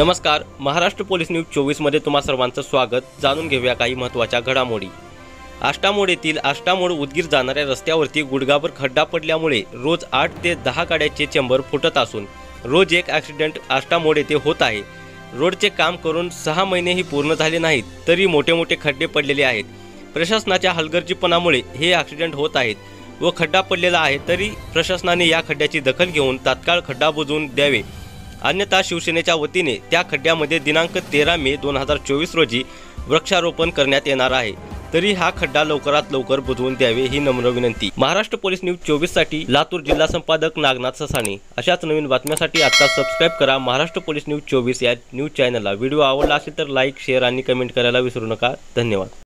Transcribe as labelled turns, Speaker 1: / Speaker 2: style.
Speaker 1: नमस्कार, Maharashtra police news 24 मध्ये तुम्हा सर्वांचं स्वागत। जाणून घेऊया काही महत्त्वाच्या घडामोडी। आष्टामोड येथील आष्टामोड उदगीर जाणाऱ्या रस्त्यावरती गुडघाभर खड्डा पडल्यामुळे रोज 8 ते 10 गाड्यांचे चेंबर फुटत असून रोज एक ॲक्सिडेंट आष्टामोड येथे होत आहे। रोडचे काम करून 6 महिनेही पूर्ण झाले नाहीत तरी मोठे मोठे खड्डे पडलेले आहेत। प्रशासनाच्या हलगर्जीपणामुळे हे ॲक्सिडेंट होत आहेत व खड्डा पडलेला आहे तरी प्रशासनाने या खड्ड्याची दखल घेऊन तात्काळ खड्डा बुजवून द्यावे, अन्यथा शिवसेनेच्या वतीने त्या खड्ड्यामध्ये दिनांक 13 मे 2024 रोजी वृक्षारोपण करण्यात येणार आहे। तरी हा खड्डा लवकरात लवकर बुजवून द्यावे ही नम्र विनंती। महाराष्ट्र पोलीस न्यूज 24 साठी लातूर जिल्हा संपादक नागनाथ ससाणे। अशाच नवीन बातम्यांसाठी आता सबस्क्राइब करा महाराष्ट्र पोलीस न्यूज 24 या न्यूज चॅनलला। व्हिडिओ आवडला असेल तर लाईक, शेअर आणि कमेंट करायला विसरू नका। धन्यवाद।